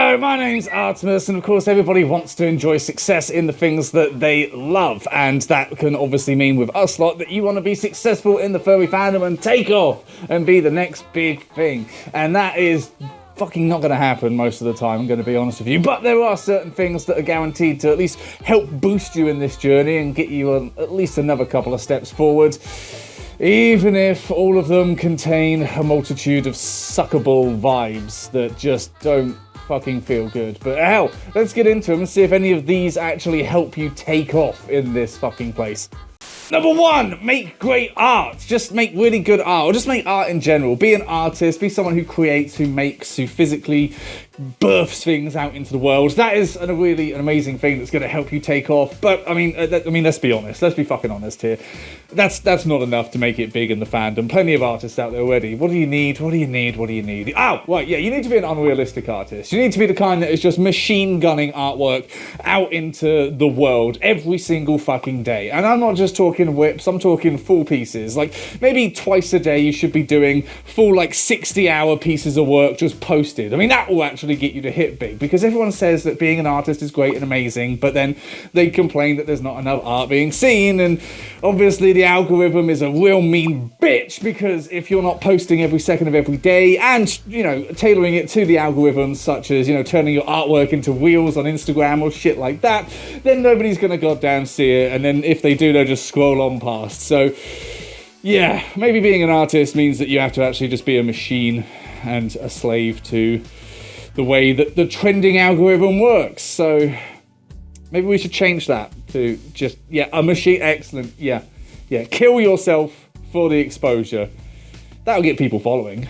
Hello, my name's Artemis, and of course everybody wants to enjoy success in the things that they love, and that can obviously mean with us lot that you want to be successful in the furry fandom and take off and be the next big thing, and that is fucking not going to happen most of the time, I'm going to be honest with you, but there are certain things that are guaranteed to at least help boost you in this journey and get you at least another couple of steps forward. Even if all of them contain a multitude of suckable vibes that just don't fucking feel good. But hell, let's get into them and see if any of these actually help you take off in this fucking place. Number 1, make great art. Just make really good art, or just make art in general. Be an artist, be someone who creates, who makes, who physically births things out into the world. That is an amazing thing that's going to help you take off. But I mean, let's be honest. Let's be fucking honest here. That's not enough to make it big in the fandom. Plenty of artists out there already. What do you need? What do you need? What do you need? Oh, right, yeah, you need to be an unrealistic artist. You need to be the kind that is just machine gunning artwork out into the world every single fucking day. And I'm not just talking whips, I'm talking full pieces. Like, maybe twice a day you should be doing full, like, 60-hour pieces of work just posted. I mean, that will actually get you to hit big, because everyone says that being an artist is great and amazing, but then they complain that there's not enough art being seen, and obviously the algorithm is a real mean bitch, because if you're not posting every second of every day and, you know, tailoring it to the algorithms, such as, you know, turning your artwork into reels on Instagram or shit like that, then nobody's gonna goddamn see it, and then if they do, they'll just scroll on past. So yeah, maybe being an artist means that you have to actually just be a machine and a slave to the way that the trending algorithm works. So maybe we should change that to just, yeah, a machine. Excellent. Yeah, kill yourself for the exposure. That'll get people following.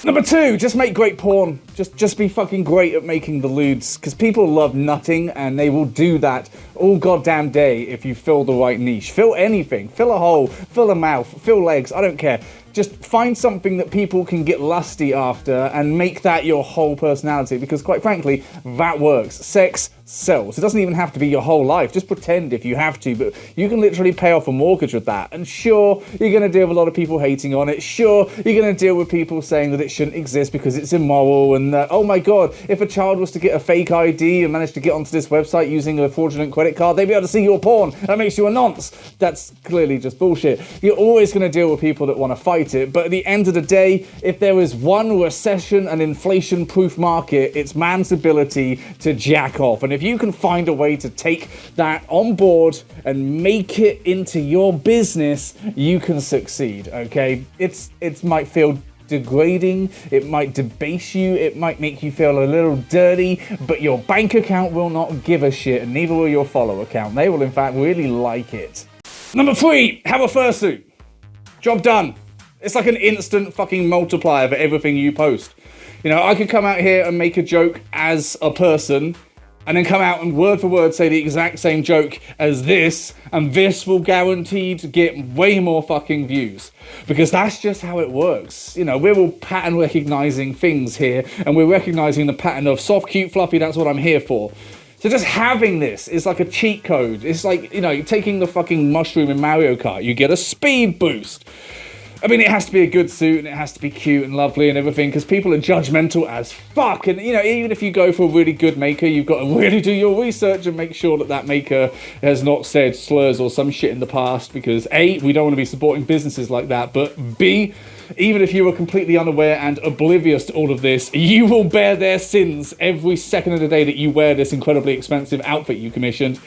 Number 2, just make great porn. Just be fucking great at making the lewds, because people love nutting, and they will do that all goddamn day if you fill the right niche. Fill anything. Fill a hole, fill a mouth, fill legs, I don't care. Just find something that people can get lusty after and make that your whole personality, because quite frankly, that works. Sex sells. It doesn't even have to be your whole life. Just pretend if you have to, but you can literally pay off a mortgage with that. And sure, you're going to deal with a lot of people hating on it. Sure, you're going to deal with people saying that it shouldn't exist because it's immoral, and that, oh my god, if a child was to get a fake ID and manage to get onto this website using a fraudulent credit card, they'd be able to see your porn. That makes you a nonce. That's clearly just bullshit. You're always going to deal with people that want to fight it, but at the end of the day, if there is one recession and inflation-proof market, it's man's ability to jack off. And if you can find a way to take that on board and make it into your business, you can succeed, okay? It might feel degrading, it might debase you, it might make you feel a little dirty, but your bank account will not give a shit, and neither will your follower account. They will in fact really like it. Number 3, have a fursuit. Job done. It's like an instant fucking multiplier for everything you post. You know, I could come out here and make a joke as a person, and then come out and word for word say the exact same joke as this, and this will guarantee to get way more fucking views. Because that's just how it works. You know, we're all pattern recognizing things here, and we're recognizing the pattern of soft, cute, fluffy, that's what I'm here for. So just having this is like a cheat code. It's like, you know, taking the fucking mushroom in Mario Kart, you get a speed boost. I mean, it has to be a good suit, and it has to be cute and lovely and everything, because people are judgmental as fuck. And, you know, even if you go for a really good maker, you've got to really do your research and make sure that that maker has not said slurs or some shit in the past, because A, we don't want to be supporting businesses like that, but B, even if you are completely unaware and oblivious to all of this, you will bear their sins every second of the day that you wear this incredibly expensive outfit you commissioned.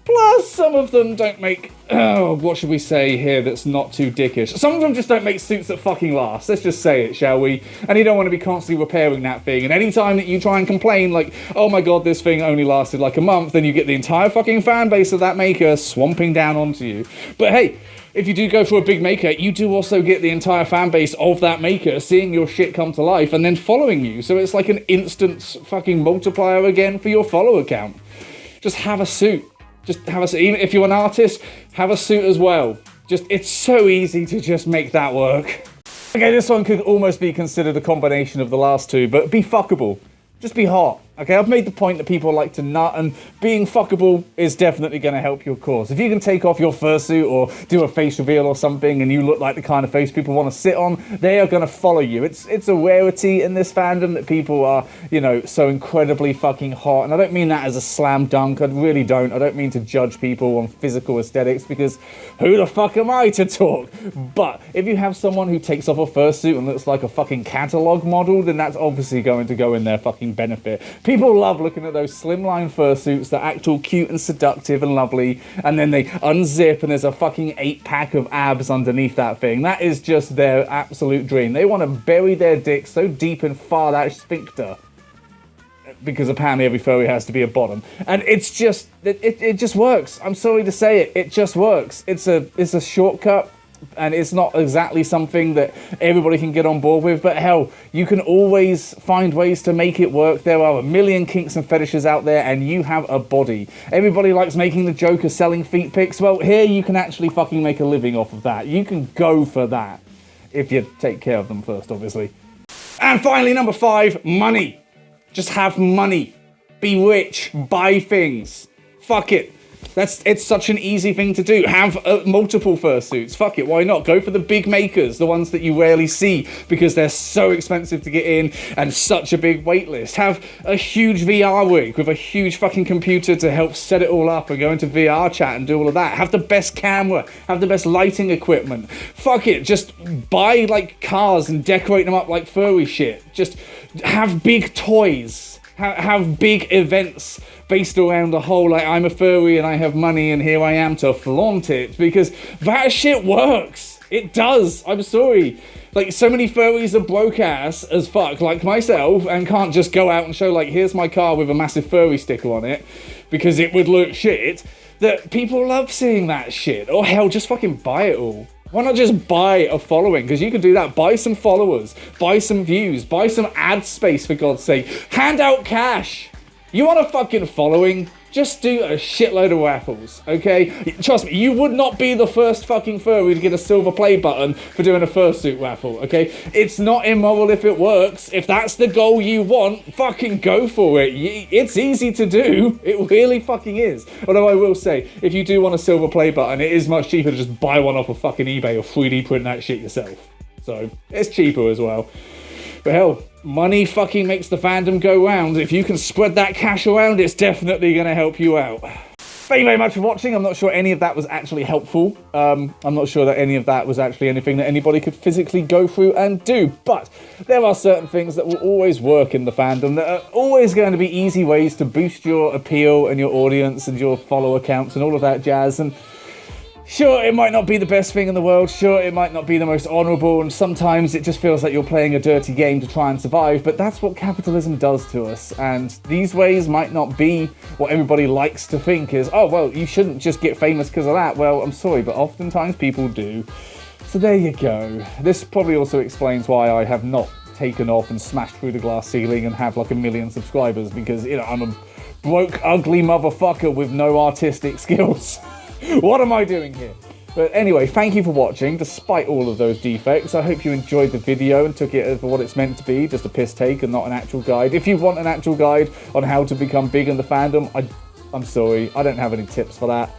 Plus, some of them don't make, what should we say here that's not too dickish? Some of them just don't make suits that fucking last. Let's just say it, shall we? And you don't want to be constantly repairing that thing. And any time that you try and complain, like, oh my god, this thing only lasted like a month, then you get the entire fucking fan base of that maker swamping down onto you. But hey, if you do go for a big maker, you do also get the entire fan base of that maker seeing your shit come to life and then following you. So it's like an instant fucking multiplier again for your follower count. Just have a suit. Just have a suit. Even if you're an artist, have a suit as well. It's so easy to just make that work. Okay, this one could almost be considered a combination of the last two, but be fuckable. Just be hot. Okay, I've made the point that people like to nut, and being fuckable is definitely going to help your cause. If you can take off your fursuit or do a face reveal or something and you look like the kind of face people want to sit on, they are going to follow you. It's a rarity in this fandom that people are, you know, so incredibly fucking hot. And I don't mean that as a slam dunk. I really don't. I don't mean to judge people on physical aesthetics, because who the fuck am I to talk? But if you have someone who takes off a fursuit and looks like a fucking catalog model, then that's obviously going to go in their fucking benefit. People love looking at those slimline fursuits that act all cute and seductive and lovely, and then they unzip and there's a fucking 8-pack of abs underneath that thing. That is just their absolute dream. They want to bury their dick so deep and far that sphincter, because apparently every furry has to be a bottom. And it's just, it just works. I'm sorry to say it, it just works. It's a shortcut. And it's not exactly something that everybody can get on board with, but hell, you can always find ways to make it work. There are a million kinks and fetishes out there, and you have a body. Everybody likes making the joke of selling feet pics. Well, here you can actually fucking make a living off of that. You can go for that, if you take care of them first, obviously. And finally, number 5, money. Just have money. Be rich. Buy things. Fuck it. It's such an easy thing to do. Have multiple fursuits. Fuck it, why not? Go for the big makers, the ones that you rarely see because they're so expensive to get in and such a big wait list. Have a huge VR rig with a huge fucking computer to help set it all up and go into VR chat and do all of that. Have the best camera. Have the best lighting equipment. Fuck it, just buy like cars and decorate them up like furry shit. Just have big toys. Have big events based around the whole, like, I'm a furry and I have money and here I am to flaunt it, because that shit works. It does. I'm sorry. Like, so many furries are broke ass as fuck, like myself, and can't just go out and show, like, here's my car with a massive furry sticker on it, because it would look shit, that people love seeing that shit. Or hell, just fucking buy it all. Why not just buy a following? Because you can do that. Buy some followers. Buy some views. Buy some ad space, for God's sake. Hand out cash. You want a fucking following? Just do a shitload of raffles, okay? Trust me, you would not be the first fucking furry to get a silver play button for doing a fursuit raffle, okay? It's not immoral if it works. If that's the goal you want, fucking go for it. It's easy to do. It really fucking is. Although I will say, if you do want a silver play button, it is much cheaper to just buy one off of fucking eBay or 3D print that shit yourself. So, it's cheaper as well. But hell, money fucking makes the fandom go round. If you can spread that cash around, it's definitely going to help you out. Thank you very much for watching. I'm not sure any of that was actually helpful. I'm not sure that any of that was actually anything that anybody could physically go through and do. But there are certain things that will always work in the fandom that are always going to be easy ways to boost your appeal and your audience and your follower counts and all of that jazz. And sure, it might not be the best thing in the world, sure, it might not be the most honourable, and sometimes it just feels like you're playing a dirty game to try and survive, but that's what capitalism does to us, and these ways might not be what everybody likes to think is, oh, well, you shouldn't just get famous because of that. Well, I'm sorry, but oftentimes people do. So there you go. This probably also explains why I have not taken off and smashed through the glass ceiling and have like 1 million subscribers, because, you know, I'm a broke, ugly motherfucker with no artistic skills. What am I doing here? But anyway, thank you for watching, despite all of those defects. I hope you enjoyed the video and took it for what it's meant to be, just a piss take and not an actual guide. If you want an actual guide on how to become big in the fandom, I'm sorry, I don't have any tips for that.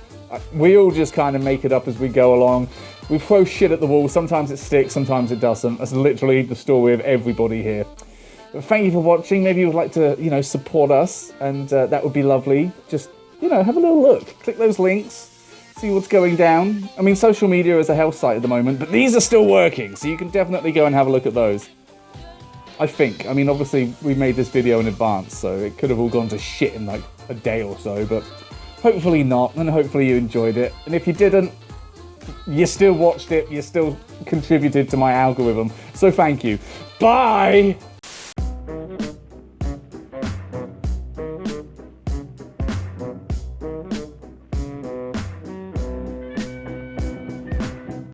We all just kind of make it up as we go along. We throw shit at the wall, sometimes it sticks, sometimes it doesn't. That's literally the story of everybody here. But thank you for watching. Maybe you would like to, you know, support us, and that would be lovely. Just, you know, have a little look. Click those links. See what's going down. I mean, social media is a hell site at the moment, but these are still working, so you can definitely go and have a look at those. I think. I mean, obviously, we made this video in advance, so it could have all gone to shit in like a day or so, but hopefully not, and hopefully you enjoyed it. And if you didn't, you still watched it, you still contributed to my algorithm, so thank you. Bye!